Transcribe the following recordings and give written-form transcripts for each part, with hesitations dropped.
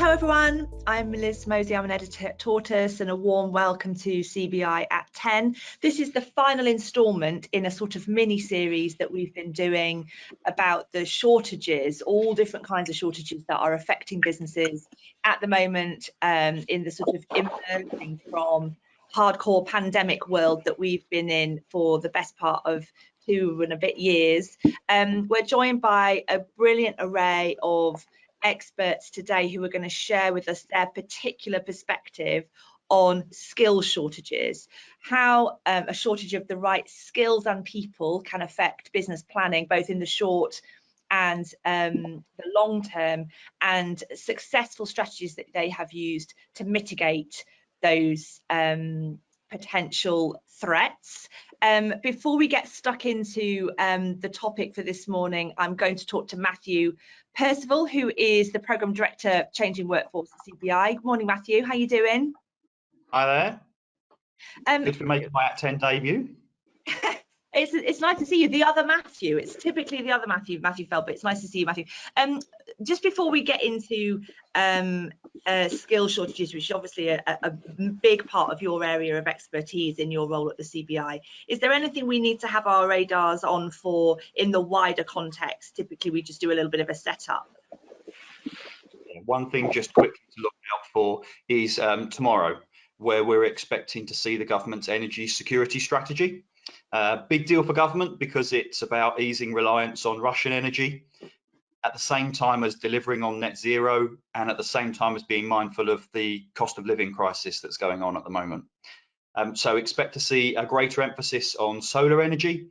Hello everyone, I'm Liz Moseley, I'm an editor at Tortoise, and a warm welcome to CBI at 10. This is the final instalment in a sort of mini series that we've been doing about the shortages, all different kinds of shortages that are affecting businesses at the moment, in the sort of emerging from hardcore pandemic world that we've been in for the best part of 2 and a bit years. We're joined by a brilliant array of experts today who are going to share with us their particular perspective on skill shortages, how a shortage of the right skills and people can affect business planning, both in the short and the long term, and successful strategies that they have used to mitigate those potential threats. Before we get stuck into the topic for this morning, I'm going to talk to Matthew Percival, who is the Programme Director, Changing Workforce at CBI. Good morning, Matthew. How are you doing? Hi there. Good for making my at 10 debut. It's nice to see you. The other Matthew. It's typically the other Matthew Feld, but it's nice to see you, Matthew. Just before we get into skill shortages, which is obviously a big part of your area of expertise in your role at the CBI, is there anything we need to have our radars on for in the wider context? Typically, we just do a little bit of a setup. One thing just quickly to look out for is tomorrow, where we're expecting to see the government's energy security strategy. Big deal for government because it's about easing reliance on Russian energy at the same time as delivering on net zero, and at the same time as being mindful of the cost of living crisis that's going on at the moment. So expect to see a greater emphasis on solar energy,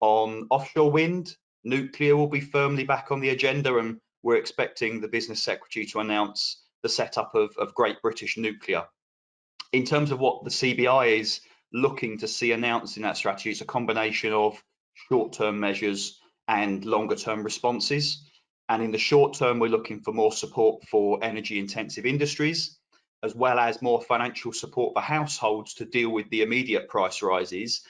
on offshore wind. Nuclear will be firmly back on the agenda, and we're expecting the Business Secretary to announce the setup of Great British Nuclear. In terms of what the CBI is looking to see announced in that strategy, it's a combination of short-term measures and longer-term responses. And in the short term, we're looking for more support for energy-intensive industries, as well as more financial support for households to deal with the immediate price rises.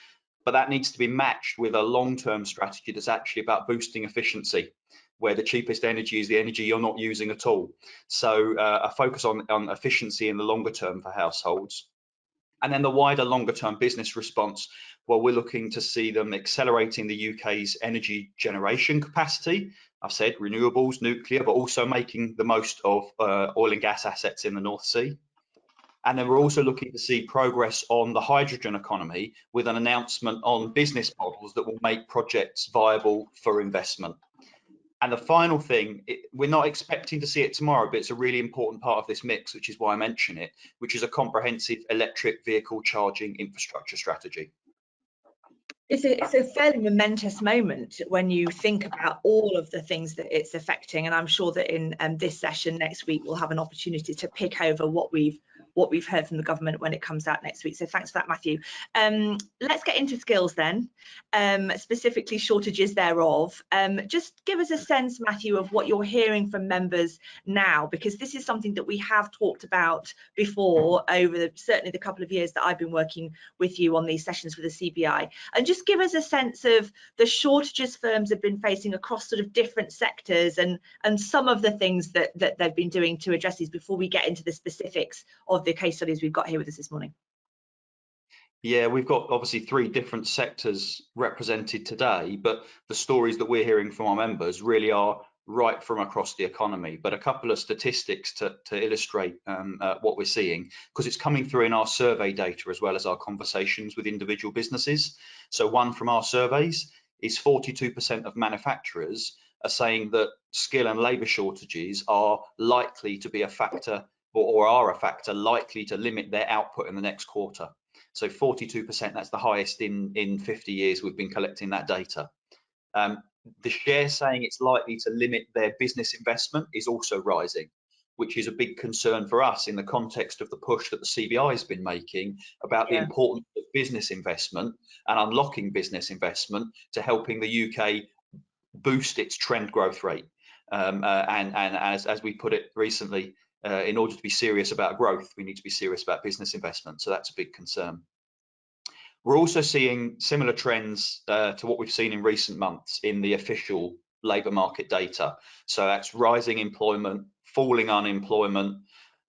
But that needs to be matched with a long-term strategy that's actually about boosting efficiency, where the cheapest energy is the energy you're not using at all. So a focus on efficiency in the longer term for households. And then the wider longer term business response, well, we're looking to see them accelerating the UK's energy generation capacity. I've said renewables, nuclear, but also making the most of oil and gas assets in the North Sea. And then we're also looking to see progress on the hydrogen economy with an announcement on business models that will make projects viable for investment. And the final thing, we're not expecting to see it tomorrow, but it's a really important part of this mix, which is why I mention it, which is a comprehensive electric vehicle charging infrastructure strategy. It's a fairly momentous moment when you think about all of the things that it's affecting, and I'm sure that in this session next week we'll have an opportunity to pick over what we've heard from the government when it comes out next week. So thanks for that, Matthew. Let's get into skills then, specifically shortages thereof. Just give us a sense, Matthew, of what you're hearing from members now, because this is something that we have talked about before over certainly the couple of years that I've been working with you on these sessions with the CBI. And just give us a sense of the shortages firms have been facing across sort of different sectors, and some of the things that they've been doing to address these before we get into the specifics of the case studies we've got here with us this morning. Yeah, we've got obviously 3 different sectors represented today, but the stories that we're hearing from our members really are right from across the economy. But a couple of statistics to illustrate what we're seeing, because it's coming through in our survey data as well as our conversations with individual businesses. So one from our surveys is 42% of manufacturers are saying that skill and labour shortages are likely to be a factor, or are a factor likely to limit their output in the next quarter. So 42%, that's the highest in 50 years we've been collecting that data. The share saying it's likely to limit their business investment is also rising, which is a big concern for us in the context of the push that the CBI has been making about the importance of business investment and unlocking business investment to helping the UK boost its trend growth rate. And as we put it recently, in order to be serious about growth, we need to be serious about business investment. So that's a big concern. We're also seeing similar trends to what we've seen in recent months in the official labour market data. So that's rising employment falling unemployment,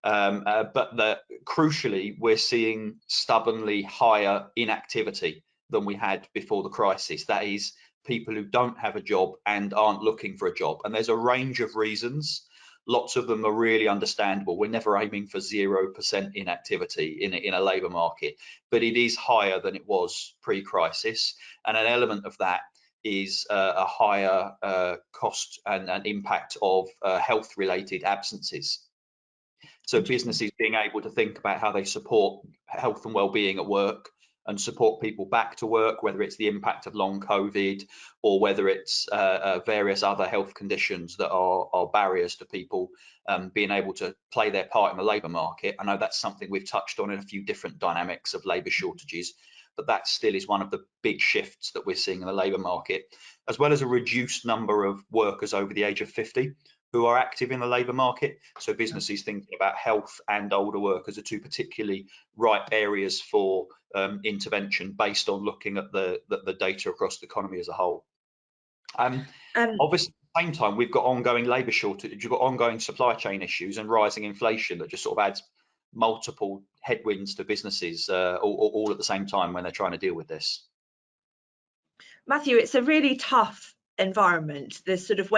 but crucially, we're seeing stubbornly higher inactivity than we had before the crisis. That is, people who don't have a job and aren't looking for a job. And there's a range of reasons. Lots of them are really understandable. We're never aiming for 0% inactivity in a labour market, but it is higher than it was pre-crisis. And an element of that is a higher cost and impact of health-related absences. So businesses being able to think about how they support health and well-being at work and support people back to work, whether it's the impact of long COVID or whether it's various other health conditions that are barriers to people being able to play their part in the labour market. I know that's something we've touched on in a few different dynamics of labour shortages, but that still is one of the big shifts that we're seeing in the labour market, as well as a reduced number of workers over the age of 50 who are active in the labour market. So businesses thinking about health and older workers are two particularly ripe areas for intervention based on looking at the data across the economy as a whole. Obviously, at the same time, we've got ongoing labour shortage, you've got ongoing supply chain issues and rising inflation that just sort of adds multiple headwinds to businesses all at the same time when they're trying to deal with this. Matthew, it's a really tough environment. There's sort of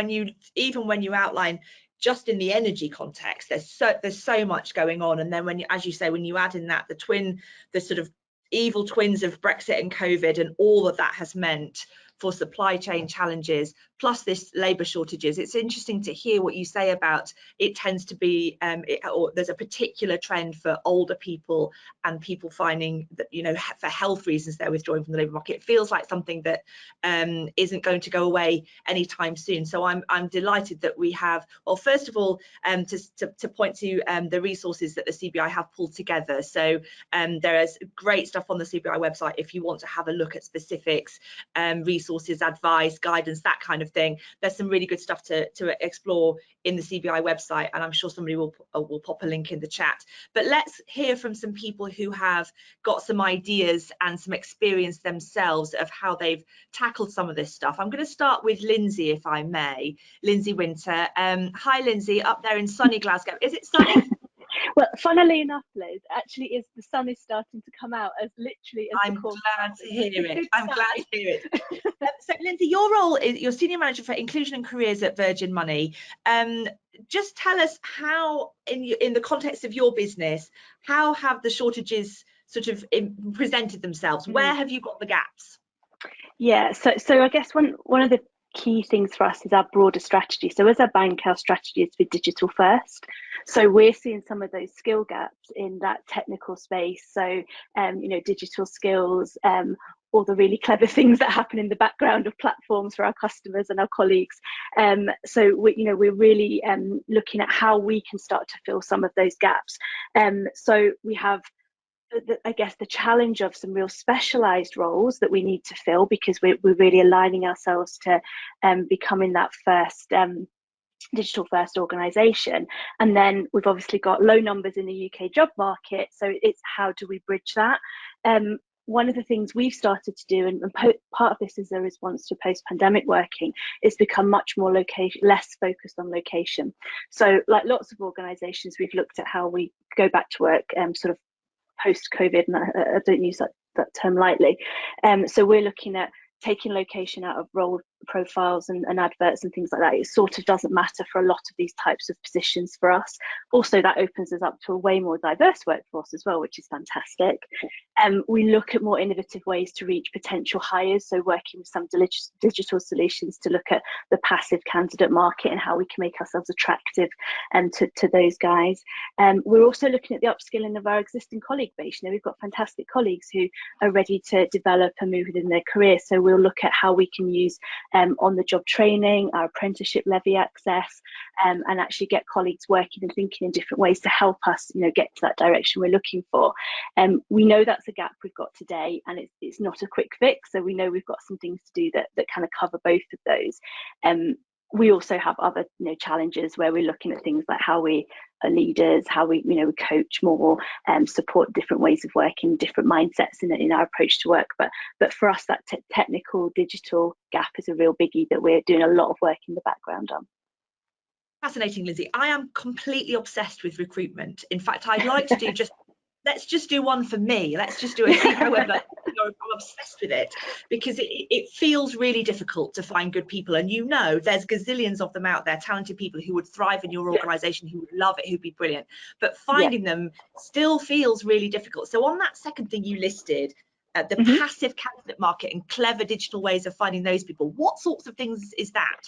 even when you outline just in the energy context, there's so much going on, and then as you say, when you add in that the sort of evil twins of Brexit and COVID and all that has meant for supply chain challenges, plus this labour shortages, it's interesting to hear what you say about it tends to be, or there's a particular trend for older people and people finding that, you know, for health reasons they're withdrawing from the labour market. It feels like something that isn't going to go away anytime soon. So I'm delighted that we have, well, first of all, to point to the resources that the CBI have pulled together. So there is great stuff on the CBI website if you want to have a look at specifics, resources, advice, guidance, that kind of thing. There's some really good stuff to explore in the CBI website, and I'm sure somebody will pop a link in the chat. But let's hear from some people who have got some ideas and some experience themselves of how they've tackled some of this stuff. I'm going to start with Lindsay, if I may. Lindsay Winter. Hi, Lindsay, up there in sunny Glasgow. Is it sunny? Well, funnily enough, Liz, actually the sun is starting to come out as literally as I'm glad to hear it. I'm glad to hear it. So, Lindsay, your role is you're Senior Manager for Inclusion and Careers at Virgin Money. Just tell us how, in the context of your business, how have the shortages sort of presented themselves? Where have you got the gaps? Yeah, so I guess one of the key things for us is our broader strategy. So as a bank, our strategy is for digital first. So we're seeing some of those skill gaps in that technical space. So, you know, digital skills, all the really clever things that happen in the background of platforms for our customers and our colleagues. So we're really looking at how we can start to fill some of those gaps. So we have, I guess, the challenge of some real specialised roles that we need to fill, because we're really aligning ourselves to becoming that first digital first organisation. And then we've obviously got low numbers in the UK job market, so it's how do we bridge that? One of the things we've started to do, and part of this is a response to post-pandemic working, is become much more less focused on location. So like lots of organisations, we've looked at how we go back to work sort of post-COVID, and I don't use that term lightly. So we're looking at taking location out of role profiles and adverts and things like that. It sort of doesn't matter for a lot of these types of positions for us. Also, that opens us up to a way more diverse workforce as well, which is fantastic. We look at more innovative ways to reach potential hires, so working with some digital solutions to look at the passive candidate market and how we can make ourselves attractive to those guys. We're also looking at the upskilling of our existing colleague base. You know, we've got fantastic colleagues who are ready to develop and move within their career, so we'll look at how we can use on-the-job training, our apprenticeship levy access, and actually get colleagues working and thinking in different ways to help us, you know, get to that direction we're looking for. We know that's a gap we've got today, and it's not a quick fix, so we know we've got some things to do that kind of cover both of those. We also have other, you know, challenges where we're looking at things like how we are leaders, how we, you know, we coach more, support different ways of working, different mindsets in our approach to work. But for us, that technical digital gap is a real biggie that we're doing a lot of work in the background on. Fascinating, Lindsay. I am completely obsessed with recruitment. In fact, I'd like to do let's just do one for me. Let's just do it. However, I'm obsessed with it because it feels really difficult to find good people. And there's gazillions of them out there, talented people who would thrive in your organisation, who would love it, who'd be brilliant. But finding them still feels really difficult. So on that second thing you listed, the passive candidate market and clever digital ways of finding those people, what sorts of things is that?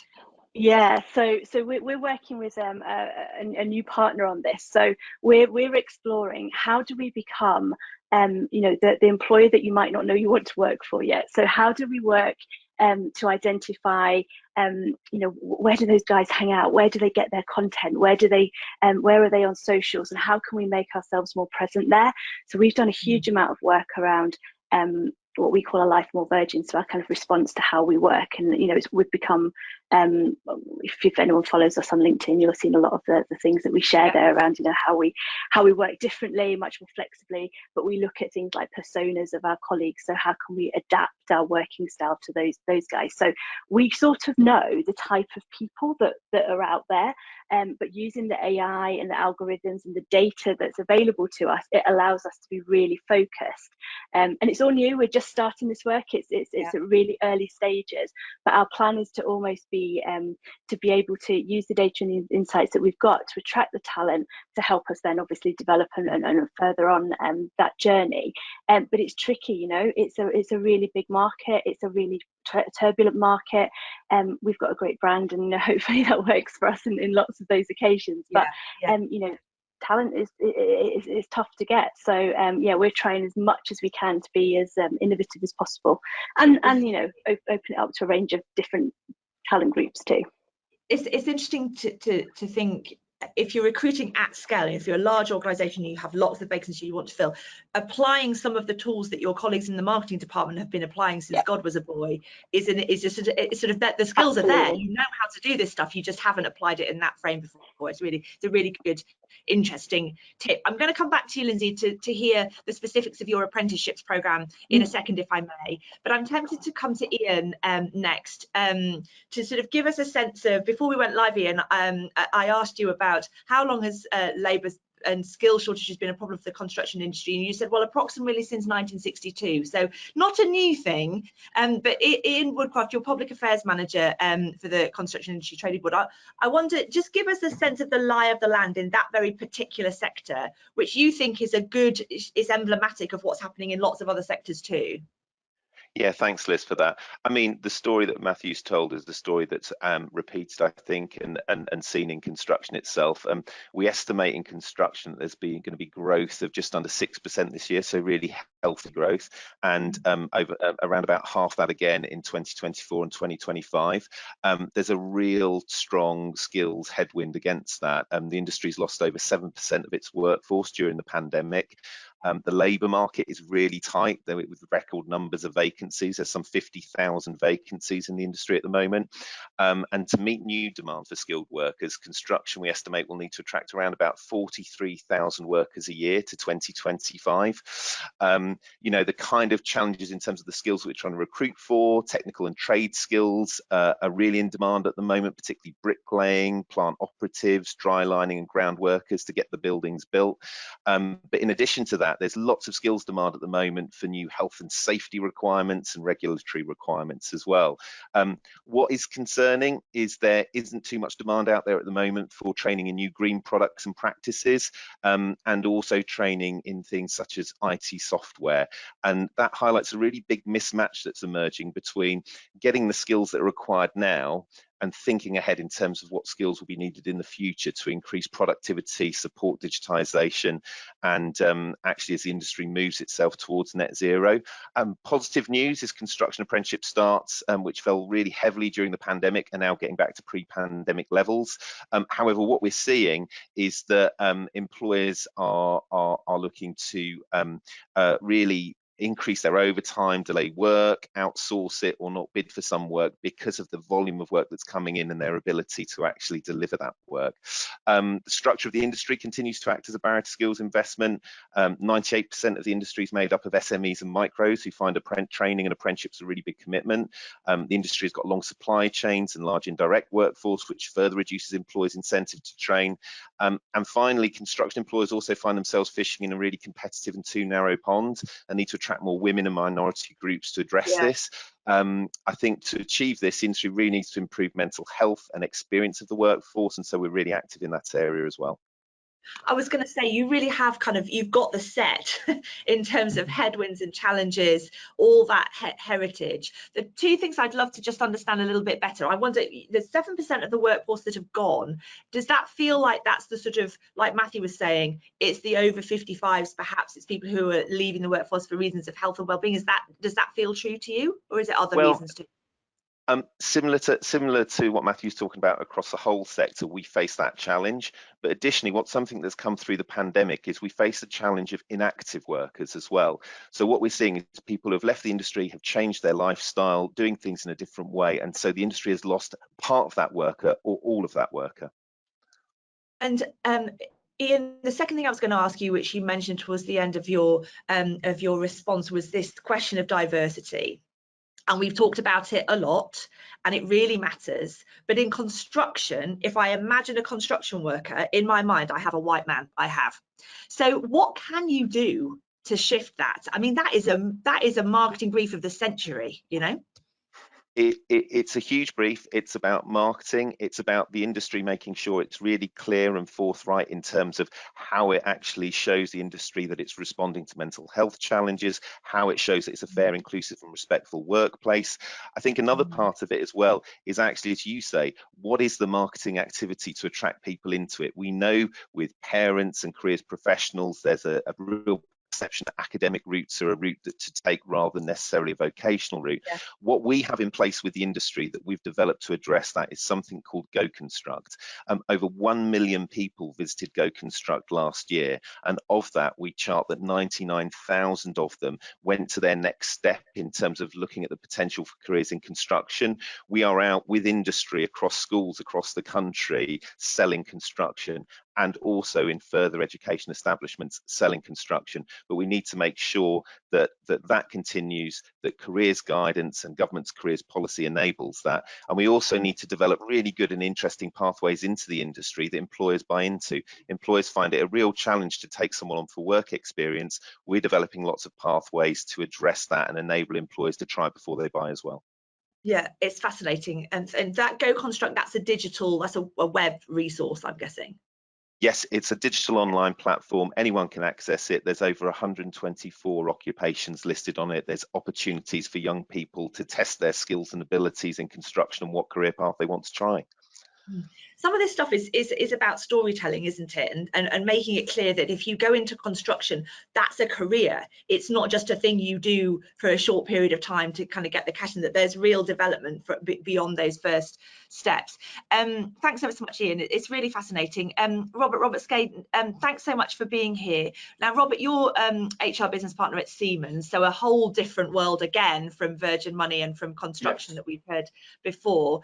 Yeah, so we're working with a new partner on this. So we're exploring how do we become the employer that you might not know you want to work for yet. So how do we work to identify where do those guys hang out, where do they get their content, where are they on socials, and how can we make ourselves more present there? So we've done a huge amount of work around what we call a life more virgin, so our kind of response to how we work. And we've become, if anyone follows us on LinkedIn, you'll have seen a lot of the things that we share there around how we work differently, much more flexibly, but we look at things like personas of our colleagues. So how can we adapt our working style to those guys? So we sort of know the type of people that are out there, but using the AI and the algorithms and the data that's available to us, it allows us to be really focused. And it's all new. We're just starting this work. It's at really early stages, but our plan is to almost be able to use the data and the insights that we've got to attract the talent to help us then obviously develop and further on that journey. But it's tricky, it's a really big market. It's a really turbulent market. We've got a great brand, and hopefully that works for us in lots of those occasions. But talent is tough to get. So we're trying as much as we can to be as innovative as possible, and open it up to a range of different talent groups too. It's interesting to think, if you're recruiting at scale, if you're a large organisation, you have lots of vacancies you want to fill, applying some of the tools that your colleagues in the marketing department have been applying since God was a boy is sort of that the skills are there. You know how to do this stuff. You just haven't applied it in that frame before. It's a really good, interesting tip. I'm going to come back to you, Lindsay, to hear the specifics of your apprenticeships programme in a second, if I may. But I'm tempted to come to Ian next to sort of give us a sense of, before we went live, Ian, I asked you about how long has labour and skill shortages been a problem for the construction industry, and you said, well, approximately since 1962, so not a new thing. But Ian Woodcroft, your public affairs manager for the construction industry trading board, I wonder, just give us a sense of the lie of the land in that very particular sector, which you think is emblematic of what's happening in lots of other sectors too. Yeah, thanks, Liz, for that. I mean, the story that Matthew's told is the story that's repeated, I think, and seen in construction itself. We estimate in construction that there's going to be growth of just under 6% this year, so really healthy growth, and around about half that again in 2024 and 2025. There's a real strong skills headwind against that. The industry's lost over 7% of its workforce during the pandemic. The labour market is really tight, with record numbers of vacancies. There's some 50,000 vacancies in the industry at the moment. And to meet new demand for skilled workers, construction, we estimate, will need to attract around about 43,000 workers a year to 2025. The kind of challenges in terms of the skills that we're trying to recruit for, technical and trade skills, are really in demand at the moment, particularly bricklaying, plant operatives, dry lining and ground workers to get the buildings built. But in addition to that, there's lots of skills demand at the moment for new health and safety requirements and regulatory requirements as well. What is concerning is there isn't too much demand out there at the moment for training in new green products and practices, and also training in things such as IT software. And that highlights a really big mismatch that's emerging between getting the skills that are required now and thinking ahead in terms of what skills will be needed in the future to increase productivity, support digitization, and actually as the industry moves itself towards net zero. Positive news is construction apprenticeship starts, which fell really heavily during the pandemic, are now getting back to pre-pandemic levels. However, what we're seeing is that employers are looking to really increase their overtime, delay work, outsource it, or not bid for some work because of the volume of work that's coming in and their ability to actually deliver that work. The structure of the industry continues to act as a barrier to skills investment. 98% of the industry is made up of SMEs and micros who find training and apprenticeships a really big commitment. The industry has got long supply chains and large indirect workforce, which further reduces employers' incentive to train. And finally, construction employers also find themselves fishing in a really competitive and too narrow pond and need to attract more women and minority groups to address this. I think to achieve this, the industry really needs to improve mental health and experience of the workforce, and so we're really active in that area as well. I was going to say, you really have you've got the set in terms of headwinds and challenges, all that heritage. The two things I'd love to just understand a little bit better. I wonder, the 7% of the workforce that have gone, does that feel like that's the sort of, like Matthew was saying, it's the over 55s, perhaps it's people who are leaving the workforce for reasons of health and well-being. Does that feel true to you, or is it other reasons too? Similar to what Matthew's talking about across the whole sector, we face that challenge. But additionally, something that's come through the pandemic is we face the challenge of inactive workers as well. So what we're seeing is people who have left the industry have changed their lifestyle, doing things in a different way, and so the industry has lost part of that worker or all of that worker. And Ian, the second thing I was going to ask you, which you mentioned towards the end of your response, was this question of diversity. And we've talked about it a lot, and it really matters. But in construction, if I imagine a construction worker, in my mind, I have a white man. So what can you do to shift that? I mean, that is a marketing brief of the century, you know? It's a huge brief. It's about marketing. It's about the industry making sure it's really clear and forthright in terms of how it actually shows the industry that it's responding to mental health challenges, how it shows that it's a fair, inclusive and respectful workplace. I think another part of it as well is actually, as you say, what is the marketing activity to attract people into it? We know with parents and careers professionals, there's a real perception that academic routes are a route to take rather than necessarily a vocational route. Yeah. What we have in place with the industry that we've developed to address that is something called Go Construct. Over 1 million people visited Go Construct last year, and of that we chart that 99,000 of them went to their next step in terms of looking at the potential for careers in construction. We are out with industry across schools across the country selling construction, and also in further education establishments selling construction. But we need to make sure that that continues, that careers guidance and government's careers policy enables that. And we also need to develop really good and interesting pathways into the industry that employers buy into. Employers find it a real challenge to take someone on for work experience. We're developing lots of pathways to address that and enable employers to try before they buy as well. Yeah, it's fascinating. And that Go Construct, that's a web resource, I'm guessing. Yes, it's a digital online platform. Anyone can access it. There's over 124 occupations listed on it. There's opportunities for young people to test their skills and abilities in construction and what career path they want to try. Some of this stuff is about storytelling, isn't it? And making it clear that if you go into construction, that's a career. It's not just a thing you do for a short period of time to kind of get the cash in, that there's real development beyond those first steps. Thanks ever so much, Ian. It's really fascinating. Robert Skae, thanks so much for being here. Now, Robert, you're HR business partner at Siemens, so a whole different world again from Virgin Money and from construction that we've heard before.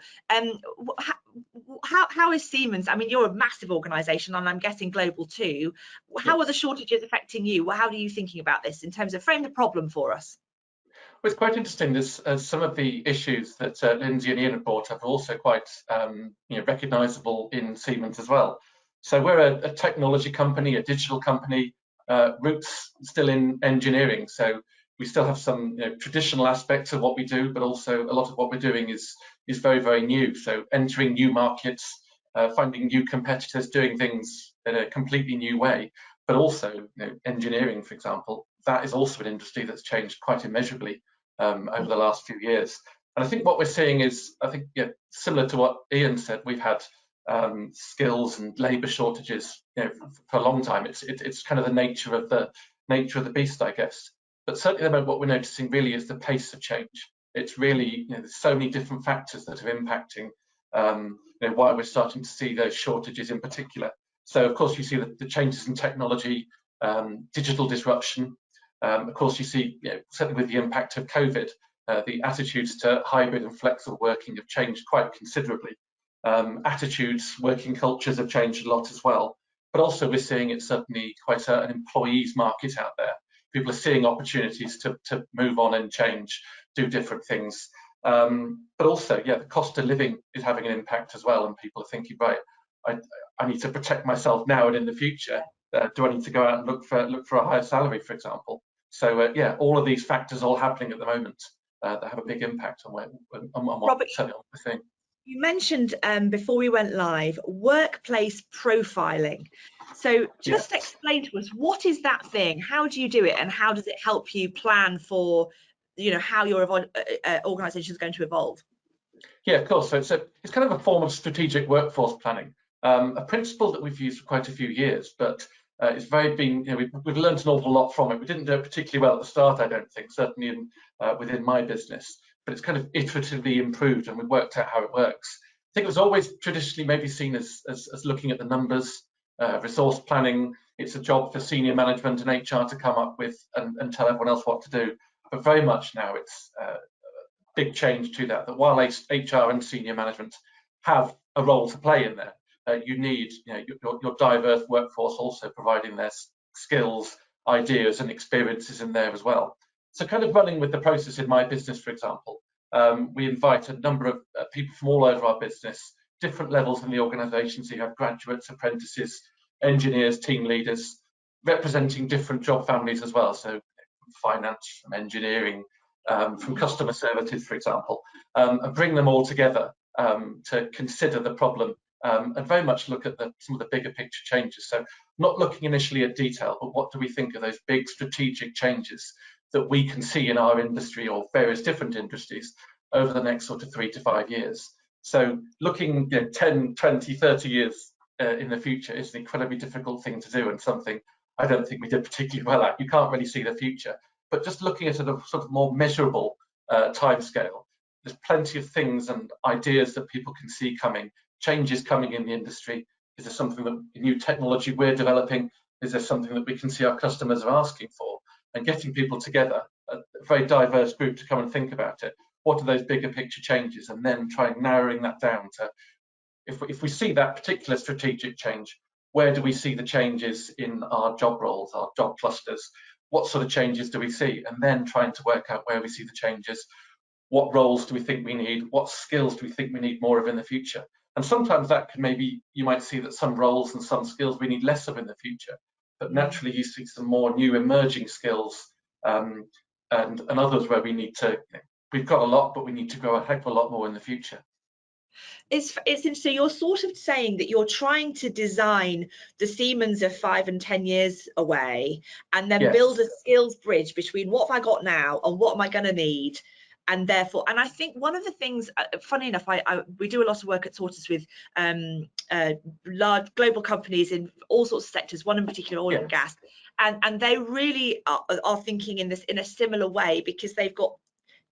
How is Siemens? I mean, you're a massive organisation, and I'm guessing global too. How are the shortages affecting you? How are you thinking about this in terms of frame the problem for us? Well, it's quite interesting. Some of the issues that Lindsay and Ian have brought up are also quite recognisable in Siemens as well. So we're a technology company, a digital company, roots still in engineering. So we still have some traditional aspects of what we do, but also a lot of what we're doing is very, very new. So entering new markets, finding new competitors, doing things in a completely new way, but also engineering, for example, that is also an industry that's changed quite immeasurably over the last few years. And I think what we're seeing is, similar to what Ian said, we've had skills and labour shortages for a long time. It's kind of the nature of the beast, I guess. But certainly, what we're noticing really is the pace of change. It's really there's so many different factors that are impacting why we're starting to see those shortages in particular. So of course you see the changes in technology, digital disruption, Of course, you see, certainly with the impact of COVID, the attitudes to hybrid and flexible working have changed quite considerably. Attitudes, working cultures have changed a lot as well. But also we're seeing it's certainly quite an employees market out there. People are seeing opportunities to move on and change, do different things. But also, the cost of living is having an impact as well, and people are thinking, right, I need to protect myself now and in the future. Do I need to go out and look for a higher salary, for example? So all of these factors all happening at the moment that have a big impact on what Robert, we're seeing. You mentioned before we went live, workplace profiling. So just explain to us, what is that thing? How do you do it, and how does it help you plan for, how your organisation is going to evolve? Yeah, of course. So it's kind of a form of strategic workforce planning, a principle that we've used for quite a few years, but it's we've learned an awful lot from it. We didn't do it particularly well at the start, I don't think, certainly within my business, but it's kind of iteratively improved, and we've worked out how it works. I think it was always traditionally maybe seen as looking at the numbers, resource planning. It's a job for senior management and HR to come up with and tell everyone else what to do. But very much now it's big change to that while HR and senior management have a role to play in there, you need your diverse workforce also providing their skills, ideas and experiences in there as well. So kind of running with the process in my business, for example, we invite a number of people from all over our business, different levels in the organisation. So you have graduates, apprentices, engineers, team leaders, representing different job families as well. So from finance, from engineering, from customer services, for example, and bring them all together to consider the problem and very much look at some of the bigger picture changes. So not looking initially at detail, but what do we think of those big strategic changes that we can see in our industry or various different industries over the next sort of 3 to 5 years. So looking 10, 20, 30 years in the future is an incredibly difficult thing to do, and something I don't think we did particularly well at. You can't really see the future, but just looking at a sort of more measurable timescale, there's plenty of things and ideas that people can see coming, changes coming in the industry. Is there something that new technology we're developing? Is there something that we can see our customers are asking for? And getting people together, a very diverse group, to come and think about it. What are those bigger picture changes? And then trying narrowing that down to, if we see that particular strategic change, where do we see the changes in our job roles, our job clusters? What sort of changes do we see? And then trying to work out where we see the changes. What roles do we think we need? What skills do we think we need more of in the future? And sometimes that could you might see that some roles and some skills we need less of in the future. But naturally you see some more new emerging skills and others where we've got a lot, but we need to grow a heck of a lot more in the future. It's interesting. You're sort of saying that you're trying to design the Siemens of 5 and 10 years away, and then build a skills bridge between what have I got now and what am I going to need. And therefore, and I think one of the things, funny enough, we do a lot of work at Tortoise with large global companies in all sorts of sectors, one in particular, oil and gas, and they really are thinking in a similar way, because they've got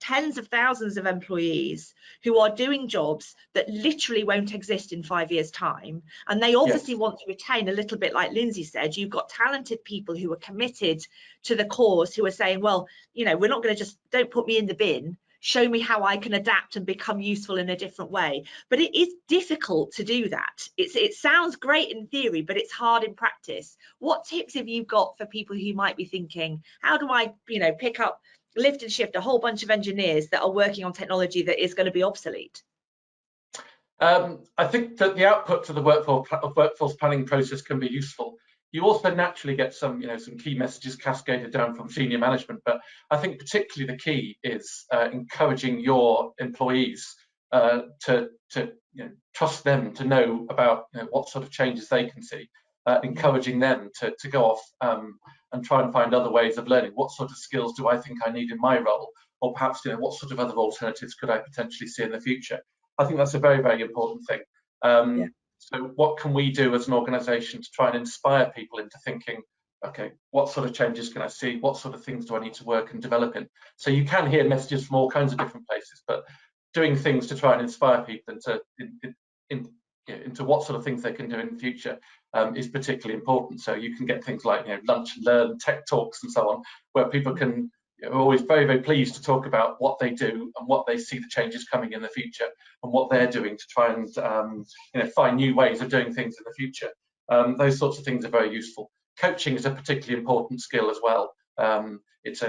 tens of thousands of employees who are doing jobs that literally won't exist in 5 years' time, and they obviously want to retain, a little bit like Lindsay said, you've got talented people who are committed to the cause, who are saying, well, we're not going to just, don't put me in the bin, show me how I can adapt and become useful in a different way. But it is difficult to do that. It sounds great in theory, but it's hard in practice. What tips have you got for people who might be thinking, how do I pick up, lift and shift a whole bunch of engineers that are working on technology that is going to be obsolete? I think that the output to the workforce planning process can be useful. You also naturally get some key messages cascaded down from senior management, but I think particularly the key is encouraging your employees to trust them to know about what sort of changes they can see, encouraging them to go off and try and find other ways of learning. What sort of skills do I think I need in my role? Or perhaps what sort of other alternatives could I potentially see in the future? I think that's a very, very important thing. So what can we do as an organisation to try and inspire people into thinking, okay, what sort of changes can I see? What sort of things do I need to work and develop in? So you can hear messages from all kinds of different places, but doing things to try and inspire people and to into what sort of things they can do in the future is particularly important. So you can get things like lunch and learn, tech talks and so on, where people can are always very, very pleased to talk about what they do and what they see the changes coming in the future and what they're doing to try and find new ways of doing things in the future. Those sorts of things are very useful. Coaching is a particularly important skill as well. It's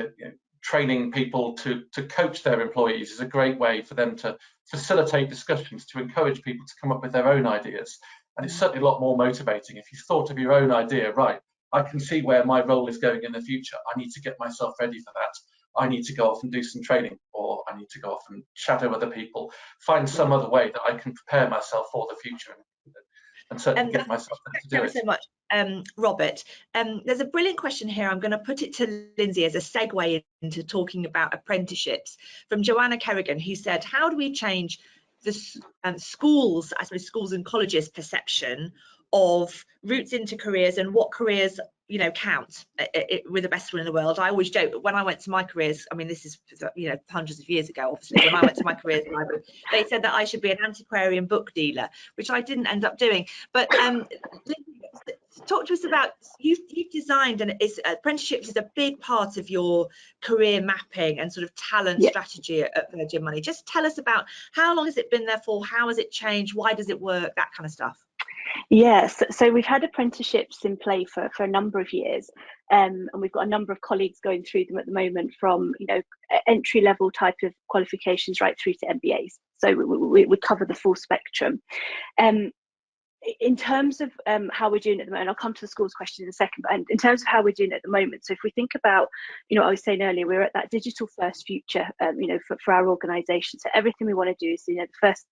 training people to coach their employees is a great way for them to facilitate discussions, to encourage people to come up with their own ideas. And it's certainly a lot more motivating if you thought of your own idea, right, I can see where my role is going in the future. I need to get myself ready for that. I need to go off and do some training, or I need to go off and shadow other people, find some other way that I can prepare myself for the future and certainly get myself to do it. Thank you so much, Robert. There's a brilliant question here. I'm going to put it to Lindsay as a segue into talking about apprenticeships from Joanna Kerrigan, who said, how do we change the schools, I suppose schools and colleges' perception of routes into careers and what careers count with the best one in the world? I always joke, but when I went to my careers, I mean, this is hundreds of years ago, obviously, when I went to my careers library, they said that I should be an antiquarian book dealer, which I didn't end up doing. But talk to us about, you've designed, and apprenticeships is a big part of your career mapping and sort of talent strategy at Virgin Money. Just tell us about how long has it been there for, how has it changed, why does it work, that kind of stuff. Yes, so we've had apprenticeships in play for a number of years, and we've got a number of colleagues going through them at the moment, from entry level type of qualifications right through to MBAs. So we cover the full spectrum. In terms of how we're doing at the moment, I'll come to the schools question in a second, but in terms of how we're doing it at the moment, so if we think about, I was saying earlier, we're at that digital first future, for our organisation. So everything we want to do is, the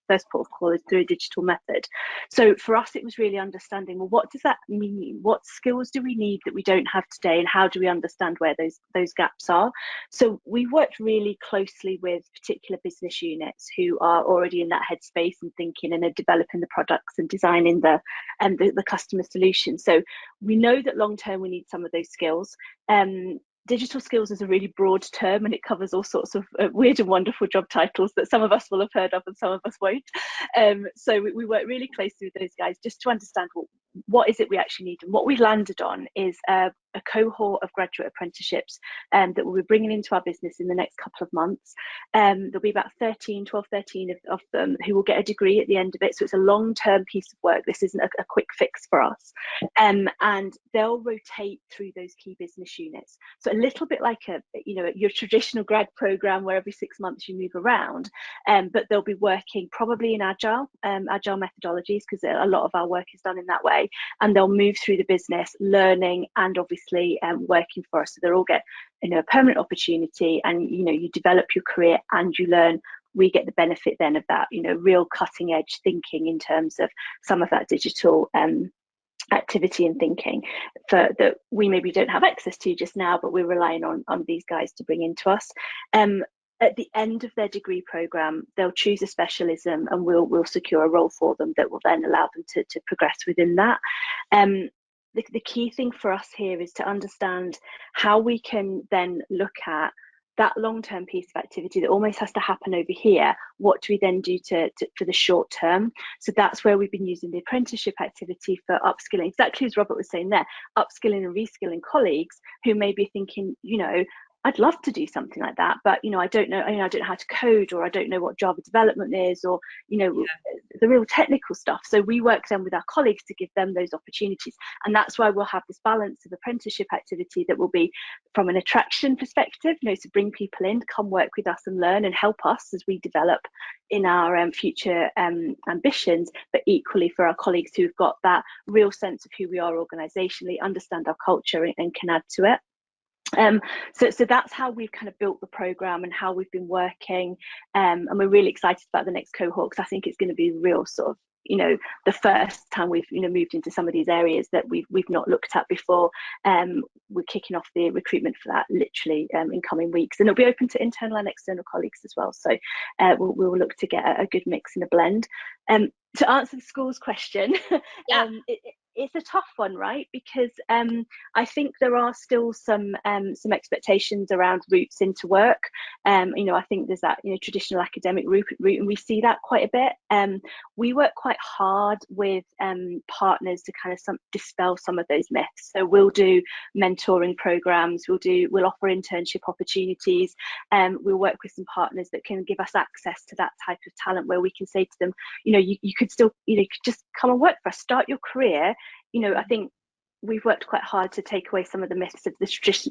first port of call is through a digital method. So for us, it was really understanding, well, what does that mean? What skills do we need that we don't have today, and how do we understand where those gaps are? So we worked really closely with particular business units who are already in that headspace and thinking and are developing the products and designing the customer solution. So we know that long term we need some of those skills. Digital skills is a really broad term, and it covers all sorts of weird and wonderful job titles that some of us will have heard of and some of us won't. So we work really closely with those guys just to understand what is it we actually need. And what we landed on is a cohort of graduate apprenticeships that we'll be bringing into our business in the next couple of months. There'll be about 12, 13 of them who will get a degree at the end of it. So it's a long-term piece of work. This isn't a quick fix for us. And they'll rotate through those key business units. So a little bit like your traditional grad program where every 6 months you move around, but they'll be working probably in agile methodologies, because a lot of our work is done in that way. And they'll move through the business, learning and obviously working for us. So they'll all get a permanent opportunity, and you develop your career and you learn. We get the benefit then of that real cutting edge thinking in terms of some of that digital activity and thinking that we maybe don't have access to just now, but we're relying on these guys to bring into us. At the end of their degree program, they'll choose a specialism, and we'll secure a role for them that will then allow them to progress within that. The key thing for us here is to understand how we can then look at that long-term piece of activity that almost has to happen over here. What do we then do for the short term? So that's where we've been using the apprenticeship activity for upskilling, exactly as Robert was saying there, upskilling and reskilling colleagues who may be thinking, I'd love to do something like that, but I don't know, I don't know how to code, or I don't know what Java development is, or the real technical stuff. So we work then with our colleagues to give them those opportunities, and that's why we'll have this balance of apprenticeship activity that will be from an attraction perspective, to bring people in, come work with us and learn and help us as we develop in our future ambitions, but equally for our colleagues who've got that real sense of who we are organisationally, understand our culture and can add to it. So that's how we've kind of built the program and how we've been working, and we're really excited about the next cohort, because I think it's going to be real sort of the first time we've moved into some of these areas that we've not looked at before. We're kicking off the recruitment for that literally in coming weeks, and it'll be open to internal and external colleagues as well. So we'll look to get a good mix and a blend. To answer the schools question, it's a tough one, right? Because I think there are still some expectations around routes into work. You know, I think there's that, you know, traditional academic route, and we see that quite a bit. We work quite hard with partners to kind of dispel some of those myths. So we'll do mentoring programs, we'll offer internship opportunities, we'll work with some partners that can give us access to that type of talent, where we can say to them, you know, you could still, you know, you could just come and work for us, start your career. You know, I think we've worked quite hard to take away some of the myths of the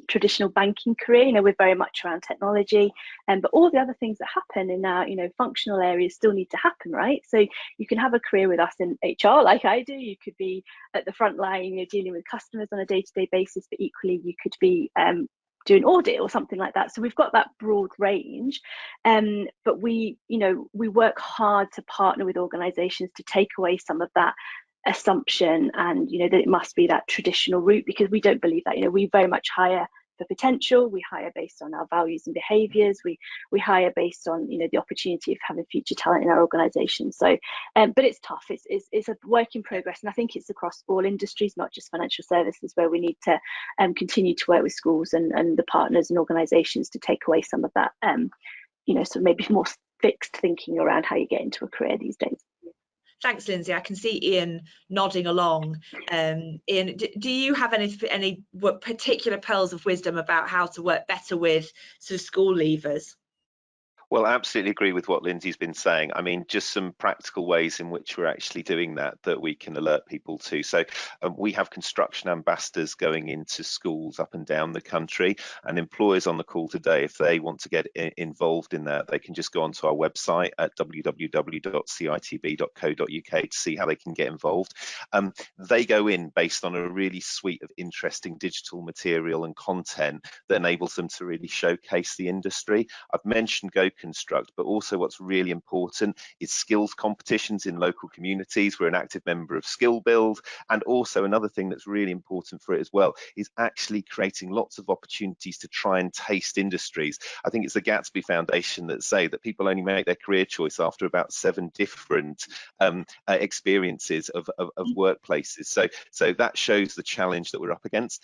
traditional banking career. You know, we're very much around technology, but all the other things that happen in our, you know, functional areas still need to happen, right? So you can have a career with us in HR like I do. You could be at the front line, you know, dealing with customers on a day-to-day basis, but equally you could be doing audit or something like that. So we've got that broad range, but we, you know, we work hard to partner with organisations to take away some of that assumption, and, you know, that it must be that traditional route, because we don't believe that. You know, we very much hire for potential, we hire based on our values and behaviours, we hire based on, you know, the opportunity of having future talent in our organisation. So but it's tough, it's a work in progress, and I think it's across all industries, not just financial services, where we need to continue to work with schools and the partners and organisations to take away some of that you know, so maybe more fixed thinking around how you get into a career these days. Thanks, Lindsay. I can see Ian nodding along. Ian, do you have any particular pearls of wisdom about how to work better with sort of school leavers? Well, I absolutely agree with what Lindsay's been saying. I mean, just some practical ways in which we're actually doing that we can alert people to. So we have construction ambassadors going into schools up and down the country, and employers on the call today, if they want to get involved in that, they can just go onto our website at www.citb.co.uk to see how they can get involved. They go in based on a really suite of interesting digital material and content that enables them to really showcase the industry. I've mentioned Go Construct, but also what's really important is skills competitions in local communities. We're an active member of Skill Build, and also another thing that's really important for it as well is actually creating lots of opportunities to try and taste industries. I think it's the Gatsby Foundation that say that people only make their career choice after about 7 different experiences of workplaces. So that shows the challenge that we're up against.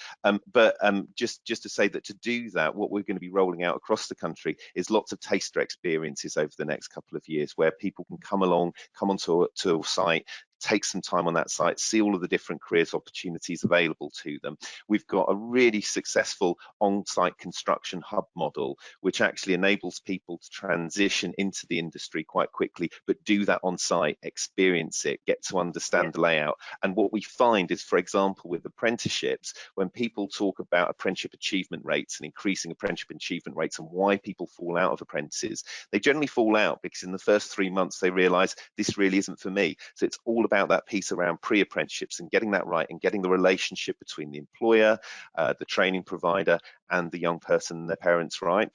But just to say that to do that, what we're going to be rolling out across the country is lots of taster experiences over the next couple of years, where people can come onto a site, take some time on that site, see all of the different careers opportunities available to them. We've got a really successful on-site construction hub model, which actually enables people to transition into the industry quite quickly, but do that on site, experience it, get to understand the layout. And what we find is, for example, with apprenticeships, when people talk about apprenticeship achievement rates and increasing apprenticeship achievement rates and why people fall out of apprentices, they generally fall out because in the first 3 months they realise this really isn't for me. So it's all about that piece around pre-apprenticeships and getting that right, and getting the relationship between the employer, the training provider, and the young person and their parents right.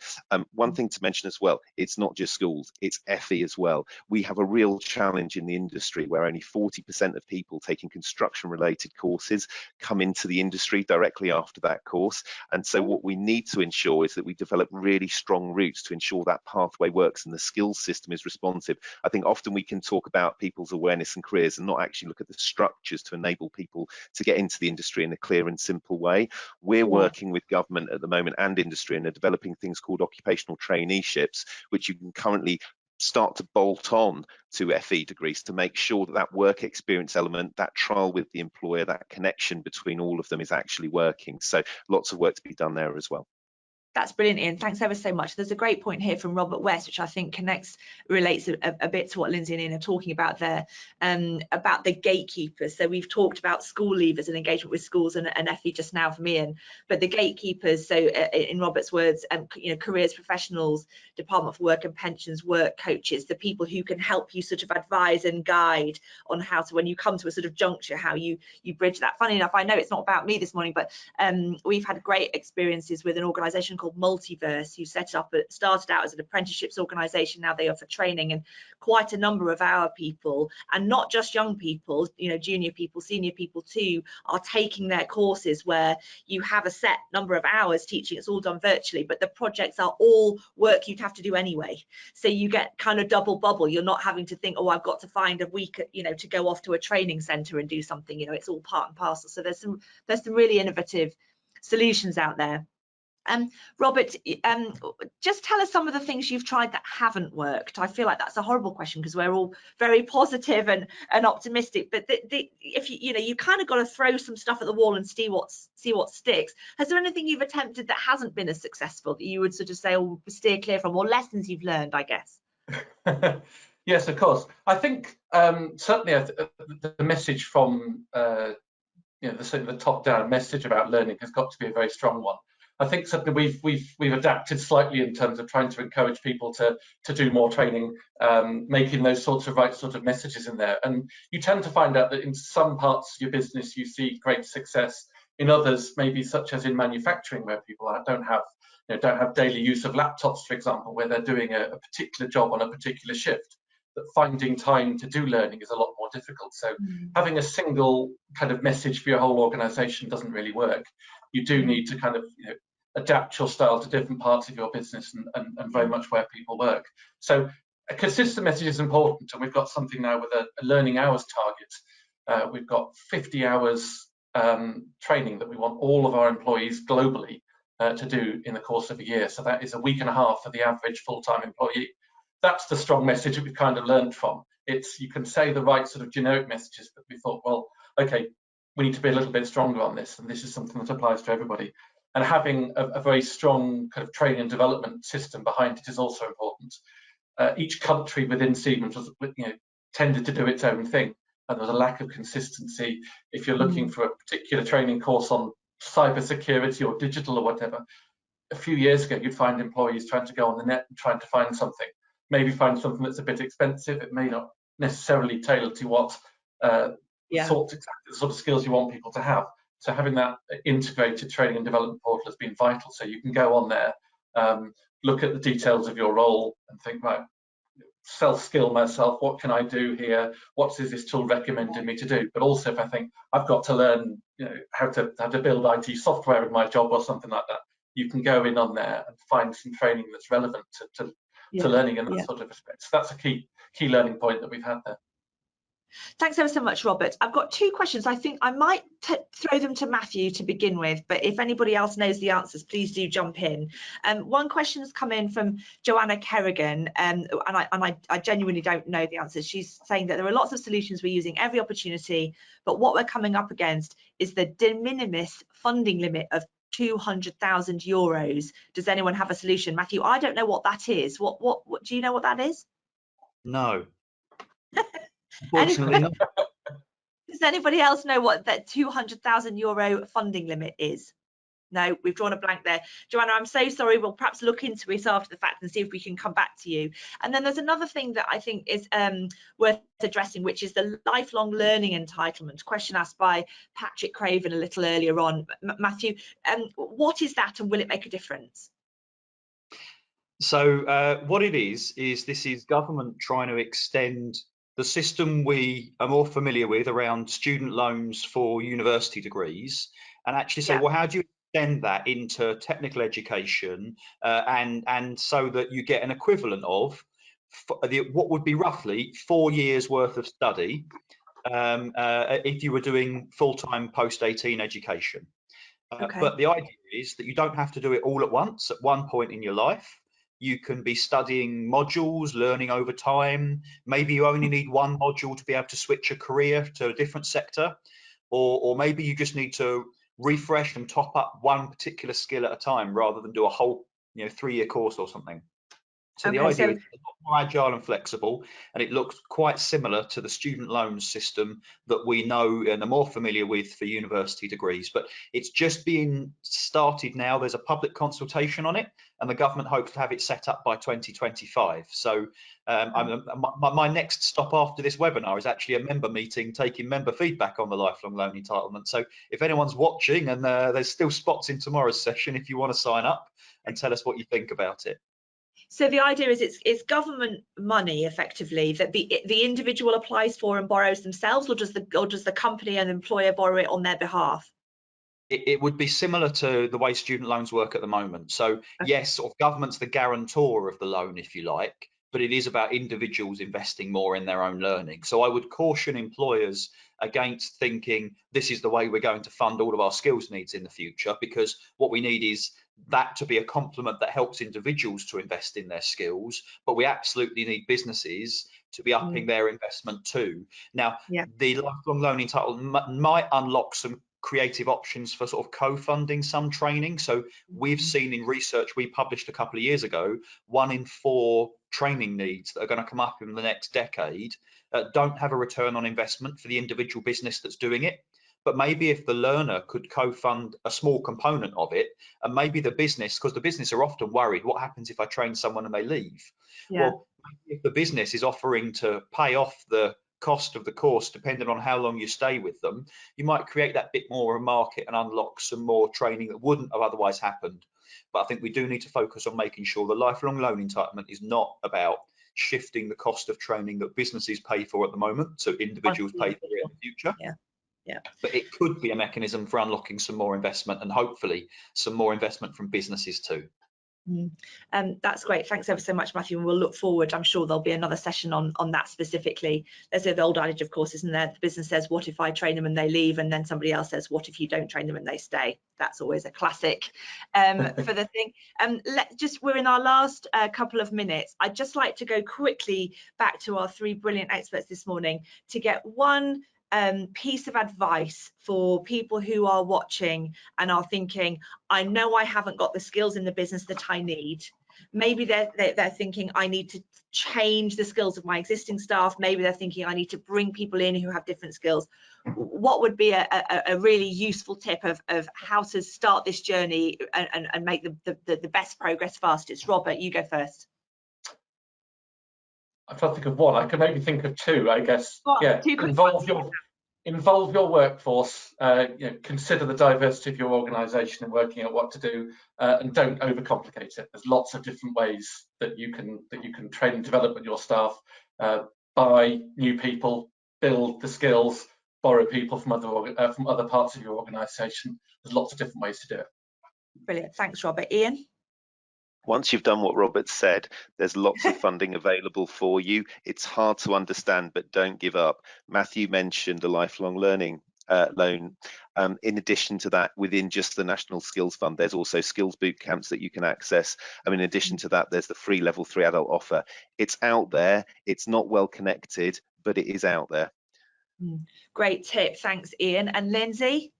One thing to mention as well, it's not just schools, it's FE as well. We have a real challenge in the industry where only 40% of people taking construction related courses come into the industry directly after that course. And so what we need to ensure is that we develop really strong routes to ensure that pathway works and the skills system is responsive. I think often we can talk about people's awareness and careers and not actually look at the structures to enable people to get into the industry in a clear and simple way. We're working with government at the moment and industry, and are developing things called occupational traineeships, which you can currently start to bolt on to FE degrees to make sure that that work experience element, that trial with the employer, that connection between all of them is actually working. So lots of work to be done there as well. That's brilliant, Ian. Thanks ever so much. There's a great point here from Robert West, which I think relates a bit to what Lindsay and Ian are talking about there, about the gatekeepers. So we've talked about school leavers and engagement with schools and FE just now from Ian, but the gatekeepers, so in Robert's words, you know, careers professionals, Department for Work and Pensions, work coaches, the people who can help you sort of advise and guide on how to, when you come to a sort of juncture, how you bridge that. Funny enough, I know it's not about me this morning, but we've had great experiences with an organisation called Multiverse, who started out as an apprenticeships organisation. Now they offer training, and quite a number of our people, and not just young people, junior people, senior people too, are taking their courses where you have a set number of hours teaching. It's all done virtually, but the projects are all work you'd have to do anyway. So you get kind of double bubble. You're not having to think, oh, I've got to find a week, to go off to a training centre and do something. It's all part and parcel. So there's some really innovative solutions out there. Robert, just tell us some of the things you've tried that haven't worked. I feel like that's a horrible question because we're all very positive and optimistic, but if you kind of got to throw some stuff at the wall and see what sticks. Has there anything you've attempted that hasn't been as successful that you would sort of say, oh, steer clear from, or lessons you've learned, I guess? Yes, of course. I think certainly the message from the top-down message about learning has got to be a very strong one. I think certainly we've adapted slightly in terms of trying to encourage people to do more training, making those sorts of messages in there. And you tend to find out that in some parts of your business you see great success. In others, maybe such as in manufacturing, where people don't have daily use of laptops, for example, where they're doing a particular job on a particular shift, that finding time to do learning is a lot more difficult. So having a single kind of message for your whole organization doesn't really work. You do need to kind of adapt your style to different parts of your business and very much where people work. So a consistent message is important, and we've got something now with a learning hours target. We've got 50 hours training that we want all of our employees globally to do in the course of a year. So that is a week and a half for the average full-time employee. That's the strong message that we've kind of learned from. You can say the right sort of generic messages, but we thought, well, okay, we need to be a little bit stronger on this, and this is something that applies to everybody. And having a very strong kind of training and development system behind it is also important. Each country within Siemens was, tended to do its own thing, and there was a lack of consistency. If you're looking for a particular training course on cybersecurity or digital or whatever, a few years ago you'd find employees trying to go on the net and trying to find something. Maybe find something that's a bit expensive. It may not necessarily tailor to what sort of skills you want people to have. So having that integrated training and development portal has been vital. So you can go on there, look at the details of your role and think, right, self-skill myself, what can I do here? What is this tool recommending me to do? But also if I think I've got to learn how to build IT software in my job or something like that, you can go in on there and find some training that's relevant to learning in that sort of respect. So that's a key learning point that we've had there. Thanks ever so much, Robert. I've got two questions. I think I might throw them to Matthew to begin with, but if anybody else knows the answers, please do jump in. One question has come in from Joanna Kerrigan, and I genuinely don't know the answers. She's saying that there are lots of solutions we're using every opportunity, but what we're coming up against is the de minimis funding limit of €200,000. Does anyone have a solution? Matthew, I don't know what that is. What do you know what that is? No. Unfortunately not. Does anybody else know what that €200,000 funding limit is? No, we've drawn a blank there. Joanna, I'm so sorry. We'll perhaps look into it after the fact and see if we can come back to you. And then there's another thing that I think is worth addressing, which is the lifelong learning entitlement. Question asked by Patrick Craven a little earlier on. Matthew, what is that and will it make a difference? So what it is this is government trying to extend the system we are more familiar with around student loans for university degrees, and actually say, well, how do you extend that into technical education and so that you get an equivalent of what would be roughly 4 years worth of study if you were doing full-time post-18 education. But the idea is that you don't have to do it all at once at one point in your life. You can be studying modules, learning over time. Maybe you only need one module to be able to switch a career to a different sector, or maybe you just need to refresh and top up one particular skill at a time rather than do a whole 3-year course or something. So the idea is a lot more agile and flexible, and it looks quite similar to the student loans system that we know and are more familiar with for university degrees. But it's just being started now. There's a public consultation on it, and the government hopes to have it set up by 2025. So my next stop after this webinar is actually a member meeting, taking member feedback on the lifelong loan entitlement. So if anyone's watching, and there's still spots in tomorrow's session if you want to sign up and tell us what you think about it. So the idea is it's government money effectively that the individual applies for and borrows themselves, or does the company and employer borrow it on their behalf? It would be similar to the way student loans work at the moment. So yes, sort of government's the guarantor of the loan, if you like, but it is about individuals investing more in their own learning. So I would caution employers against thinking this is the way we're going to fund all of our skills needs in the future, because what we need is that to be a complement that helps individuals to invest in their skills, but we absolutely need businesses to be upping their investment too. Now, the lifelong loan entitlement might unlock some creative options for sort of co-funding some training. So we've seen in research we published a couple of years ago, 1 in 4 training needs that are going to come up in the next decade don't have a return on investment for the individual business that's doing it. But maybe if the learner could co-fund a small component of it, and maybe the business, because the business are often worried, what happens if I train someone and they leave? Well, maybe if the business is offering to pay off the cost of the course, depending on how long you stay with them, you might create that bit more of a market and unlock some more training that wouldn't have otherwise happened. But I think we do need to focus on making sure the lifelong loan entitlement is not about shifting the cost of training that businesses pay for at the moment, so individuals pay for it in the future. But it could be a mechanism for unlocking some more investment, and hopefully some more investment from businesses too. That's great. Thanks ever so much, Matthew. And we'll look forward. I'm sure there'll be another session on that specifically. There's the old adage, of course, isn't there? The business says, what if I train them and they leave? And then somebody else says, what if you don't train them and they stay? That's always a classic for the thing. We're in our last couple of minutes. I'd just like to go quickly back to our 3 brilliant experts this morning to get one piece of advice for people who are watching and are thinking, I know I haven't got the skills in the business that I need. Maybe they're thinking I need to change the skills of my existing staff. Maybe they're thinking I need to bring people in who have different skills. What would be a really useful tip of how to start this journey and make the best progress fastest? Robert, you go first. I'm trying to think of one. I can maybe think of 2, I guess. Involve your workforce. Consider the diversity of your organisation and working out what to do, and don't overcomplicate it. There's lots of different ways that you can train and develop with your staff. Buy new people, build the skills, borrow people from other parts of your organisation. There's lots of different ways to do it. Brilliant. Thanks, Robert. Ian? Once you've done what Robert said, there's lots of funding available for you. It's hard to understand, but don't give up. Matthew mentioned a lifelong learning loan. In addition to that, within just the National Skills Fund, there's also skills boot camps that you can access. In addition to that, there's the free level 3 adult offer. It's out there. It's not well connected, but it is out there. Great tip. Thanks, Ian. And Lindsay?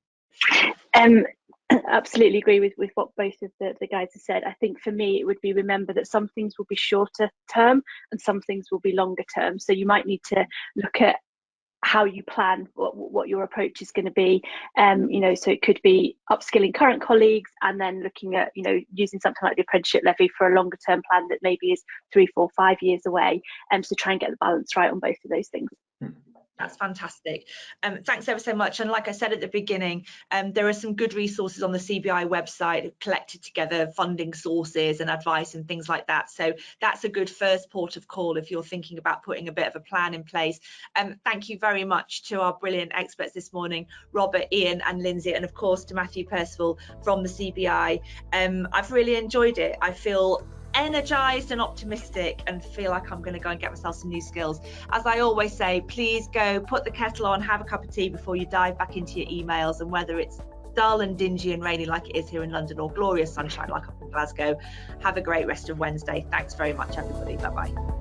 Absolutely agree with what both of the guys have said. I think for me, it would be remember that some things will be shorter term and some things will be longer term. So you might need to look at how you plan what your approach is going to be. So it could be upskilling current colleagues and then looking at, using something like the apprenticeship levy for a longer term plan that maybe is 3, 4, 5 years away. So try and get the balance right on both of those things. That's fantastic. Thanks ever so much. And like I said at the beginning, there are some good resources on the CBI website collected together, funding sources and advice and things like that. So that's a good first port of call if you're thinking about putting a bit of a plan in place. Thank you very much to our brilliant experts this morning, Robert, Ian and Lindsay, and of course to Matthew Percival from the CBI. I've really enjoyed it. I feel energized and optimistic and feel like I'm going to go and get myself some new skills. As I always say, please go put the kettle on, have a cup of tea before you dive back into your emails, and whether it's dull and dingy and rainy like it is here in London or glorious sunshine like up in Glasgow, have a great rest of Wednesday. Thanks very much, everybody. Bye-bye.